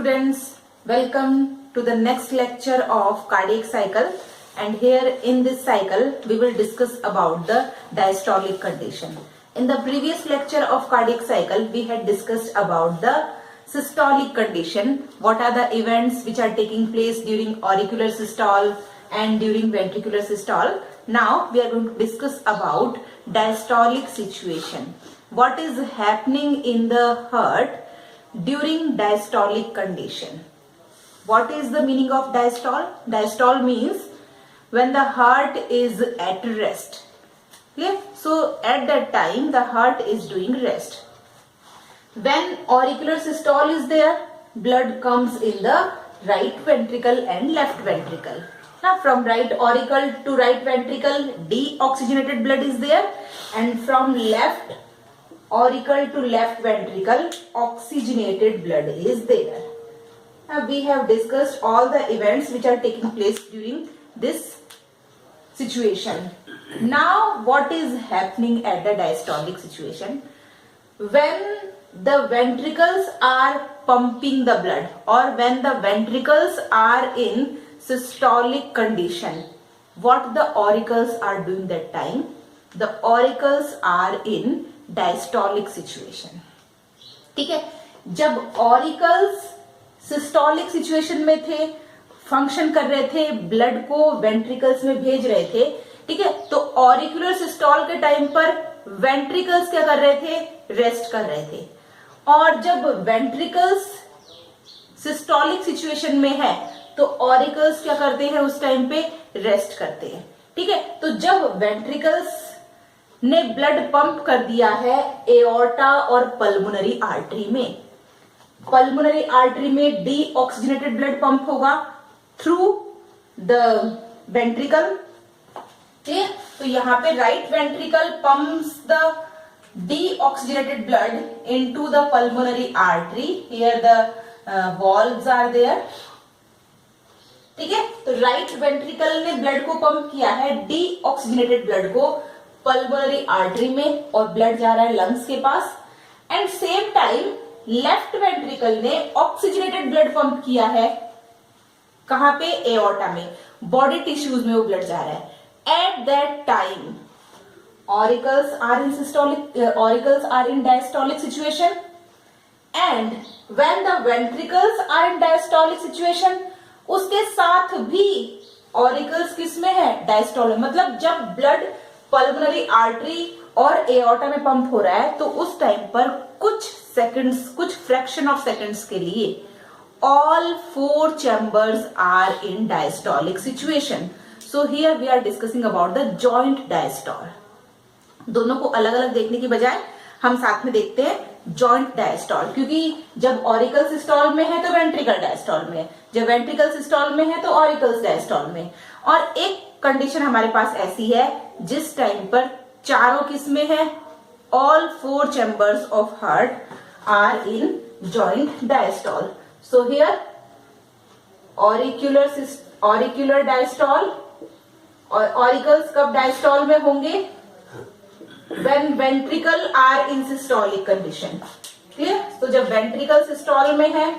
students, welcome to the next lecture of cardiac cycle, and here in this cycle we will discuss about the diastolic condition. In the previous lecture of cardiac cycle we had discussed about the systolic condition, what are the events which are taking place during auricular systole and during ventricular systole. Now we are going to discuss about diastolic situation. What is happening in the heart during diastolic condition? What is the meaning of diastole? Diastole means when the heart is at rest. Okay? So at that time the heart is doing rest. When auricular systole is there, blood comes in the right ventricle and left ventricle. Now from right auricle to right ventricle, deoxygenated blood is there, and from left auricle to left ventricle, oxygenated blood is there. Now we have discussed all the events which are taking place during this situation. Now what is happening at the diastolic situation? When the ventricles are pumping the blood, or when the ventricles are in systolic condition, what the auricles are doing that time? The auricles are in diastolic situation. ठीक है, जब auricles systolic situation में थे, function कर रहे थे, blood को ventricles में भेज रहे थे, ठीक है, तो ऑरिकुलर सिस्टोल के टाइम पर वेंट्रिकल्स क्या कर रहे थे? रेस्ट कर रहे थे. और जब वेंट्रिकल्स सिस्टोलिक सिचुएशन में है तो ऑरिकल्स क्या करते हैं? उस टाइम पे रेस्ट करते हैं. ठीक है, तो जब वेंट्रिकल्स ने ब्लड पंप कर दिया है एओर्टा और पल्मोनरी आर्टरी में, पल्मोनरी आर्टरी में डीऑक्सीजनेटेड ब्लड पंप होगा थ्रू द वेंट्रिकल. ठीक, तो यहां पे right ventricle pumps the deoxygenated blood into the pulmonary artery. Here the valves are there. ठीक है, तो राइट वेंट्रिकल ने ब्लड को पंप किया है, डीऑक्सीजनेटेड ब्लड को पल्मोनरी आर्टरी में, और ब्लड जा रहा है लंग्स के पास. And same time left ventricle ने ऑक्सीजनेटेड ब्लड पंप किया है. कहां पे? एओर्टा में, बॉडी टिश्यूज में वो ब्लड जा रहा है. At that time auricles are in systolic, auricles are in diastolic situation. And when the ventricles are in diastolic situation, उसके साथ भी ऑरिकल्स किस में है? डायस्टोलिक. मतलब जब ब्लड पल्मोनरी आर्टरी और एओर्टा में पंप हो रहा है तो उस टाइम पर कुछ सेकंड्स, कुछ फ्रैक्शन ऑफ सेकंड्स के लिए all four chambers are in diastolic situation. So here we are discussing about the joint diastole. दोनों को अलग अलग देखने की बजाय हम साथ में देखते हैं जॉइंट डायस्टोल, क्योंकि जब ऑरिकल सिस्टोल में है तो वेंट्रिकल डायस्टोल में, जब वेंट्रिकल सिस्टोल में है तो ऑरिकल्स डायस्टोल में. और एक कंडीशन हमारे पास ऐसी है जिस टाइम पर चारों किस्में हैं, all four chambers of heart are in joint diastole. So here auricular diastole, और ऑरिकल्स कब डायस्टोल में होंगे? When ventricle are in systolic condition. Clear? तो जब वेंट्रिकल सिस्टोल में है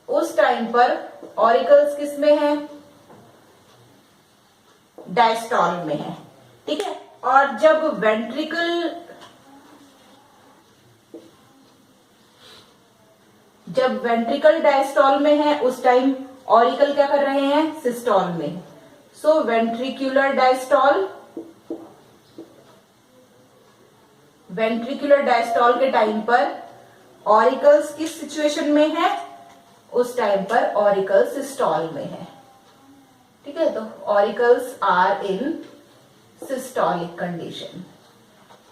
उस टाइम पर ऑरिकल्स किस में है? डायस्टोल में है. ठीक है, और जब वेंट्रिकल डायस्टोल में है उस टाइम ऑरिकल क्या कर रहे हैं? सिस्टोल में. सो वेंट्रिकुलर डायस्टोल, वेंट्रिकुलर डायस्टोल के टाइम पर ऑरिकल्स किस सिचुएशन में है? उस टाइम पर ऑरिकल सिस्टोल में है. ठीक है, तो auricles are in systolic condition.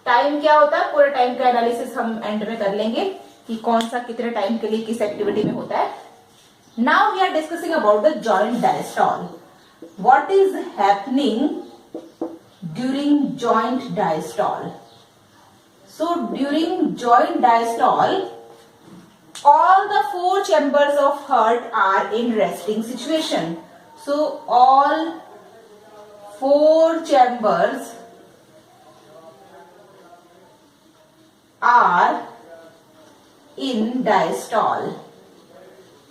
Time क्या होता है? पूरे टाइम का एनालिसिस हम एंड में कर लेंगे कि कौन सा कितने टाइम के लिए किस एक्टिविटी में होता है. Now we are discussing about the joint diastole. What is happening during joint diastole? So during joint diastole all the four chambers of heart are in resting situation. So all four chambers are in diastole.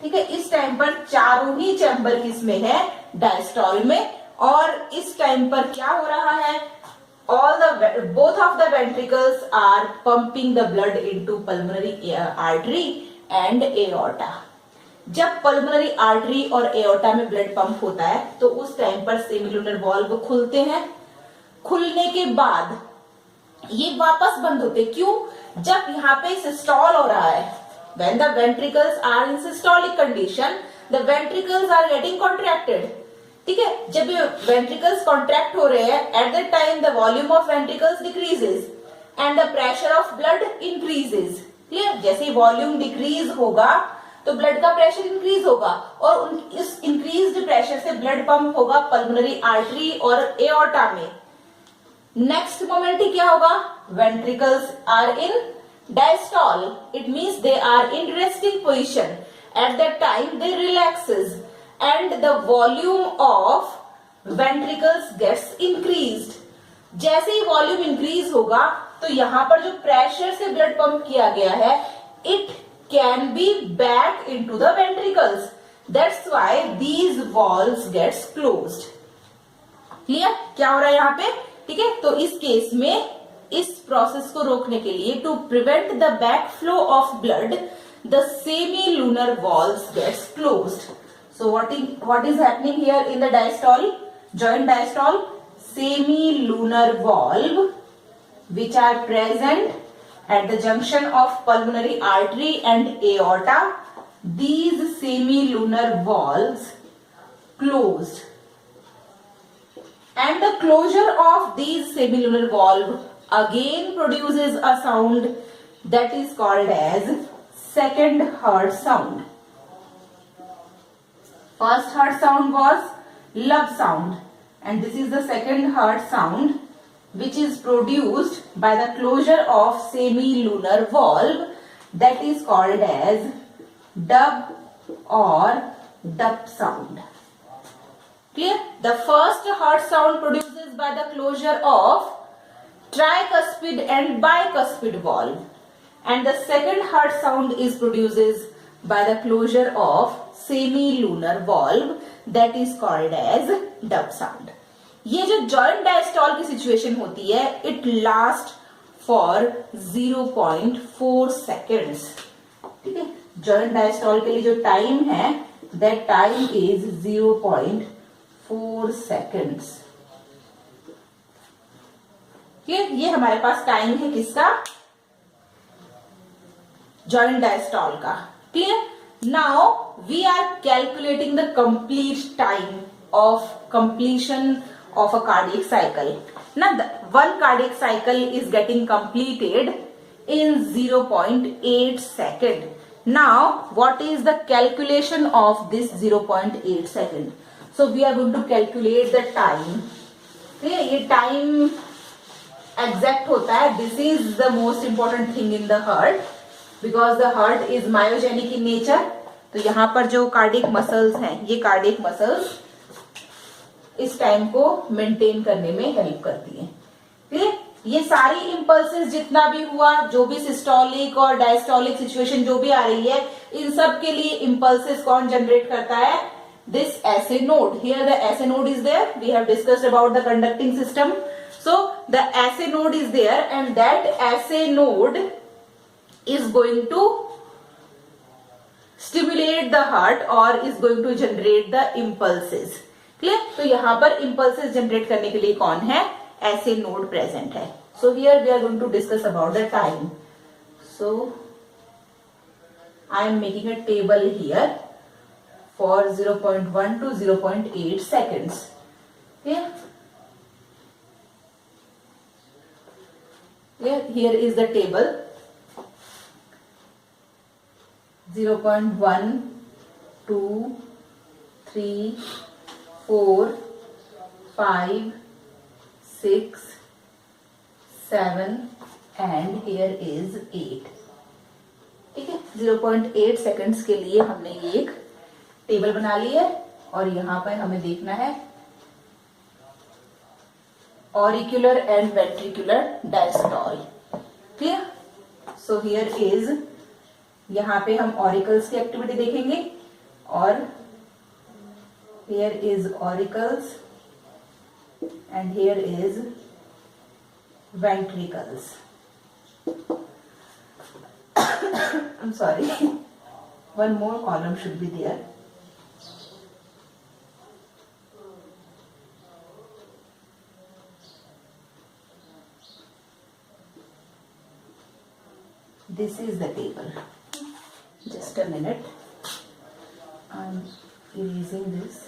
ठीक है, इस time पर चारों ही chamber किसमें है, diastole में। और इस टाइम पर क्या हो रहा है, both of the ventricles are pumping the blood into pulmonary artery and aorta। जब पल्मोनरी आर्टरी और एओर्टा में ब्लड पंप होता है तो उस टाइम पर सेमिलुनर वॉल्व खुलते हैं। खुलने के बाद ये वापस बंद होते, क्यों, जब यहाँ पे सिस्टॉल हो रहा है, when the ventricles are in systolic condition the ventricles are getting contracted। ठीक है, जब वेंट्रिकल्स कॉन्ट्रैक्ट हो रहे हैं, at the time the volume of ventricles decreases and the pressure of blood increases. Clear, जैसे वॉल्यूम डिक्रीज होगा तो blood का प्रेशर इंक्रीज होगा और इस इंक्रीज्ड प्रेशर से ब्लड पंप होगा पल्मोनरी आर्टरी और एओर्टा में। नेक्स्ट मोमेंट ही क्या होगा, ventricles are in diastole, it means they are in resting position, at that time they relaxes and the volume of ventricles gets increased। जैसे ही volume increase होगा तो यहां पर जो प्रेशर से ब्लड पंप किया गया है, it can be back into the ventricles, that's why these valves gets closed. Clear, क्या हो रहा है यहाँ पे, ठीक है। तो इस केस में इस प्रोसेस को रोकने के लिए, to prevent the back flow of blood, the semi valves gets closed. So what is happening here in the diastole, joint diastole? Semilunar valve which are present at the junction of pulmonary artery and aorta. These semilunar valves closed, and the closure of these semilunar valve again produces a sound that is called as second heart sound. First heart sound was love sound, and this is the second heart sound which is produced by the closure of semilunar valve, that is called as dub or dup sound। Clear? The first heart sound produces by the closure of tricuspid and bicuspid valve, and the second heart sound is produces by the closure of semilunar valve, that is called as dub sound। ये जो joint diastole की situation होती है, it last for 0.4 seconds. ठीक है, joint diastole के लिए जो टाइम है, that time is 0.4 seconds. Clear, ये हमारे पास टाइम है किसका, जॉइंट डायस्टॉल का। Clear, now we are calculating the complete time of completion of a cardiac cycle। Now one cardiac cycle is getting completed in 0.8 second। Now what is the calculation of this 0.8 second? So we are going to calculate the time। ये time exact होता है, this is the most important thing in the heart because the heart is myogenic in nature। तो यहाँ पर जो cardiac muscles हैं, ये cardiac muscles इस टाइम को मेंटेन करने में हेल्प करती हैं। ठीक है, ये सारी इंपल्सेस जितना भी हुआ, जो भी सिस्टोलिक और डायस्टोलिक सिचुएशन जो भी आ रही है, इन सब के लिए इंपल्सेस कौन जनरेट करता है, this SA node. Here the SA node is there, we have discussed about the conducting system. So the SA node is there and that SA node is going to stimulate the heart or is going to generate the impulses। Clear, तो यहां पर impulses generate करने के लिए कौन है, ऐसे node present है। So here we are going to discuss about the time। So I am making a table here for 0.1 to 0.8 seconds। Okay, here is the table। 0.1, 2, 3, 4, 5, 6, 7 and here is 8। ठीक है, 0.8 seconds के लिए हमने ये एक table बना ली है और यहाँ पर हमें देखना है auricular and ventricular diastole. Clear, so here is यहाँ पे हम ऑरिकल्स की एक्टिविटी देखेंगे और here is auricles and here is ventricles. I'm sorry, one more column should be there. This is the table. Just a minute, I'm erasing this.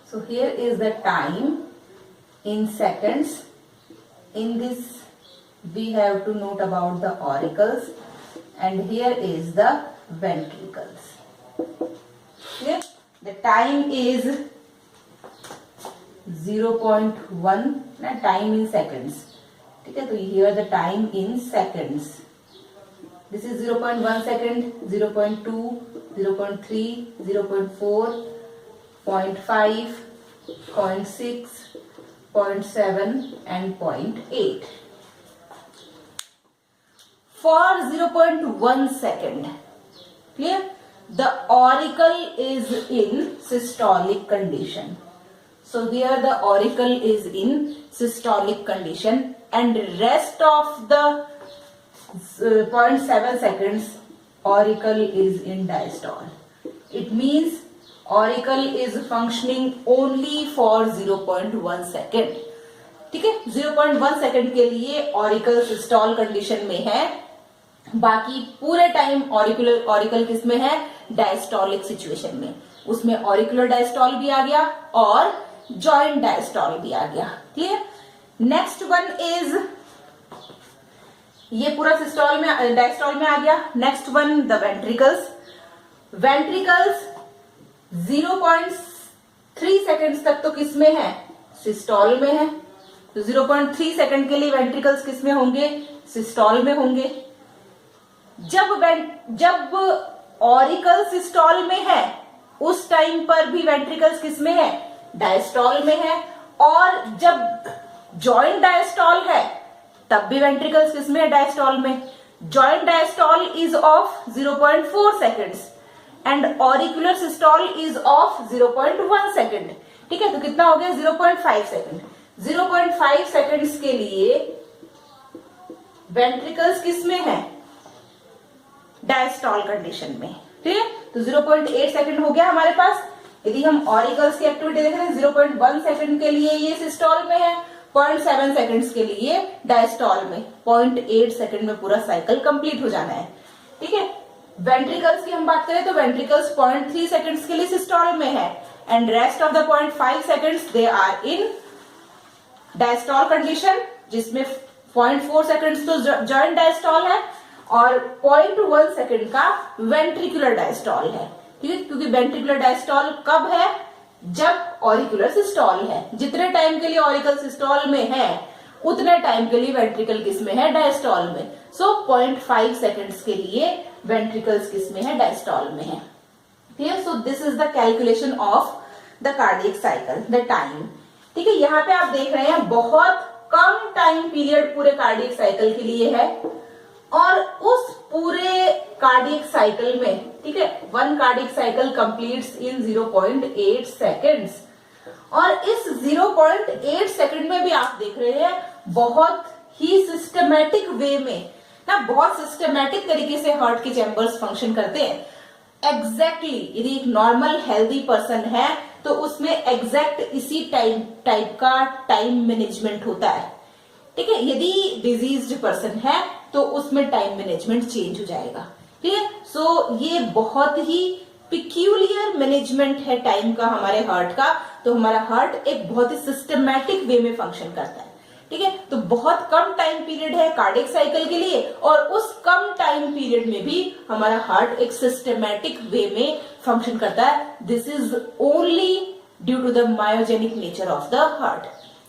So here is the time in seconds. In this we have to note about the auricles and here is the ventricles. Clear? The time is 0.1 na time in seconds. ठीक है, तो here the time in seconds. This is 0.1 second, 0.2, 0.3, 0.4, 0.5, 0.6, 0.7 and 0.8. For 0.1 second, clear? The auricle is in systolic condition. So here the auricle is in systolic condition and rest of the 0.7 seconds auricle is in diastole. It means auricle is functioning only for 0.1 second. ठीक है, 0.1 second के लिए auricle सिस्टॉल condition में है, बाकी पूरे time auricle किस में है, डायस्टोलिक सिचुएशन में. उसमें ऑरिकुलर डायस्टॉल भी आ गया और जॉइंट डायस्टॉल भी आ गया. क्लियर? नेक्स्ट वन इज, ये पूरा सिस्टॉल में डायस्टॉल में आ गया. Next one the ventricles. Ventricles 0.3 seconds तक तो किस में है, सिस्टॉल में है. तो 0.3 सेकेंड के लिए वेंट्रिकल्स किस में होंगे, सिस्टॉल में होंगे. जब ऑरिकल सिस्टॉल में है उस टाइम पर भी वेंट्रिकल्स किस में है, डायस्टॉल में है. और जब जॉइंट डायस्टॉल है तब भी वेंट्रिकल्स किस में है, डायस्टॉल में. Joint diastole is of 0.4 seconds and auricular systole is of 0.1 second. ठीक है, तो कितना हो गया, 0.5 सेकेंड. 0.5 सेकेंड्स के लिए वेंट्रिकल्स किस में है, डायस्टॉल कंडीशन में. ठीक है, तो 0.8 सेकेंड हो गया हमारे पास. यदि हम ऑरिकल्स की एक्टिविटी देख रहे हैं, 0.1 सेकेंड के लिए ये सिस्टॉल में है, 0.7 सेकेंड्स के लिए डायस्टॉल में. 0.8 सेकेंड में पूरा साइकिल कंप्लीट हो जाना है. ठीक है, वेंट्रिकल्स की हम बात करें तो वेंट्रिकल्स 0.3 सेकेंड्स के लिए सिस्टॉल में है and rest of the 0.5 seconds they are in diastole condition, जिसमें 0.4 सेकेंड्स तो जॉइंट डायस्टॉल है और 0.1 सेकेंड का वेंट्रिकुलर डायस्टॉल है. ठीक है, क्योंकि वेंट्रिकुलर डायस्टॉल कब है, जब ऑरिकुलर सिस्टॉल है. जितने टाइम के लिए ऑरिकल सिस्टॉल में है उतने टाइम के लिए वेंट्रिकल किस में है, डायस्टॉल में. सो 0.5 सेकेंड्स के लिए वेंट्रिकल्स किस में है, डायस्टॉल में है. ठीक है, so this is the calculation of the cardiac cycle, the time. ठीक है, यहाँ पे आप देख रहे हैं बहुत कम टाइम पीरियड पूरे कार्डियक साइकिल के लिए है और उस पूरे कार्डियक साइकिल में, ठीक है, वन कार्डियक साइकिल कंप्लीट्स इन 0.8 सेकेंड्स. और इस 0.8 सेकेंड में भी आप देख रहे हैं बहुत ही सिस्टमैटिक वे में ना, बहुत सिस्टमैटिक तरीके से हार्ट के चैम्बर्स फंक्शन करते हैं. एग्जैक्टली यदि एक नॉर्मल हेल्दी पर्सन है तो उसमें एग्जैक्ट इसी टाइप का टाइम मैनेजमेंट होता है. ठीक है, यदि डिजीज्ड पर्सन है तो उसमें टाइम मैनेजमेंट चेंज हो जाएगा. ठीक है, सो ये बहुत ही पिक्यूलियर मैनेजमेंट है टाइम का हमारे हार्ट का. तो हमारा हार्ट एक बहुत ही सिस्टमैटिक वे में फंक्शन करता है. ठीक है, तो बहुत कम टाइम पीरियड है कार्डियक साइकिल के लिए और उस कम टाइम पीरियड में भी हमारा हार्ट एक सिस्टमैटिक वे में फंक्शन करता है. This is only due to the myogenic nature of the heart.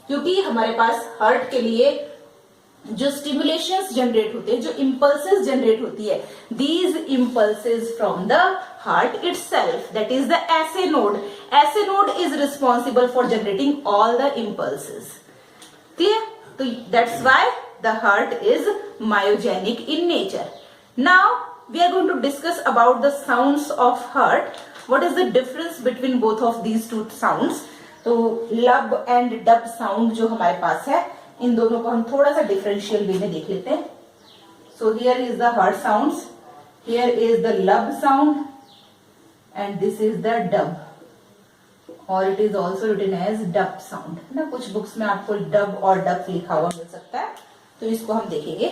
क्योंकि हमारे पास हार्ट के लिए जो स्टिमुलेशंस जनरेट होते हैं, जो इम्पल्सेस जनरेट होती है, these impulses from the heart itself, that is the SA node. Essay node is responsible for generating all the impulses. Clear? तो that's why the heart is myogenic in nature. Now we are going to discuss about the sounds of heart. What is the difference between both of these two sounds? तो लब and dub sound जो हमारे पास है, इन दोनों को हम थोड़ा सा डिफरेंशियल वे में देख लेते हैं. So here is the heart sounds, here is the lub sound and this is the dub, और it is also written as dub sound ना. कुछ बुक्स में आपको डब और डब लिखा हुआ मिल सकता है, तो इसको हम देखेंगे.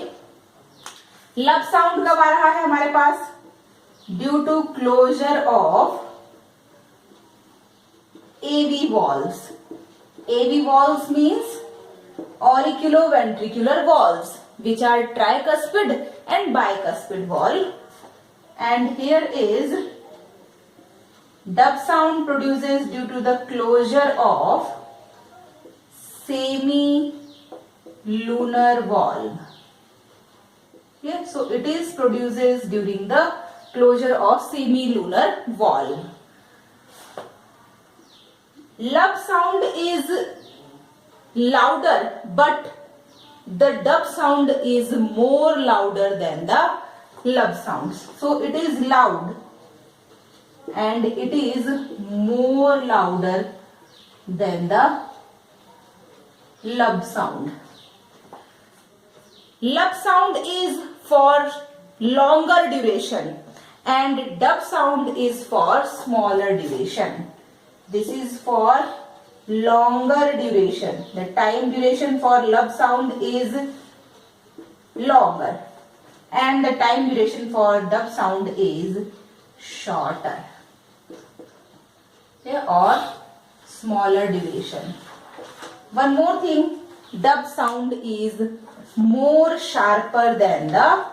लब साउंड कब आ रहा है हमारे पास? Due to closure of AV valves. AV valves means auriculoventricular valves, which are tricuspid and bicuspid valve. And here is dub sound produces due to the closure of semi-lunar valve. Yeah, so it is produces during the closure of semi-lunar valve. Lub sound is louder, but the dub sound is more louder than the lub sounds. So it is loud and it is more louder than the lub sound. Lub sound is for longer duration and dub sound is for smaller duration. This is for longer duration. The time duration for lub sound is longer and the time duration for dub sound is shorter, okay, or smaller duration. One more thing, dub sound is more sharper than the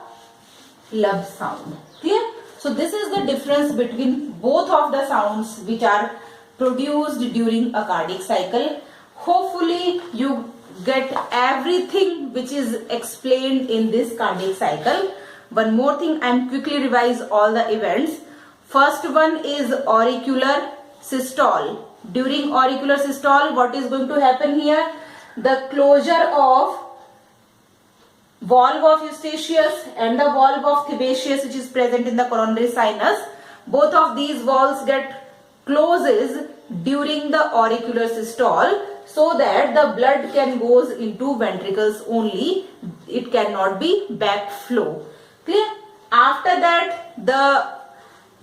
lub sound. Clear? So this is the difference between both of the sounds which are produced during a cardiac cycle. Hopefully you get everything which is explained in this cardiac cycle. One more thing, I am quickly revise all the events. First one is auricular systole. During auricular systole, what is going to happen here? The closure of valve of Eustachius and the valve of Sebaceous, which is present in the coronary sinus, both of these valves get closes during the auricular systole, so that the blood can goes into ventricles only. It cannot be backflow. Clear? After that, the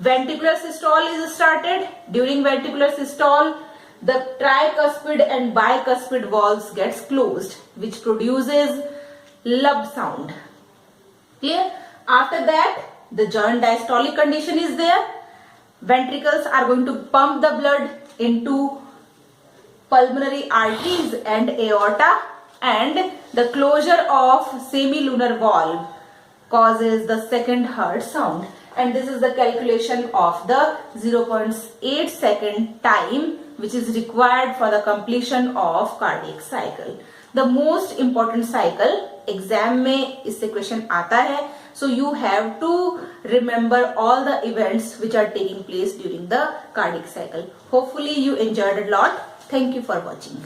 ventricular systole is started. During ventricular systole, the tricuspid and bicuspid valves gets closed, which produces lub sound. Clear? After that, the joint diastolic condition is there. Ventricles are going to pump the blood into pulmonary arteries and aorta, and the closure of semilunar valve causes the second heart sound. And this is the calculation of the 0.8 second time which is required for the completion of cardiac cycle. The most important cycle, exam में इससे question आता है. So you have to remember all the events which are taking place during the cardiac cycle. Hopefully you enjoyed a lot. Thank you for watching.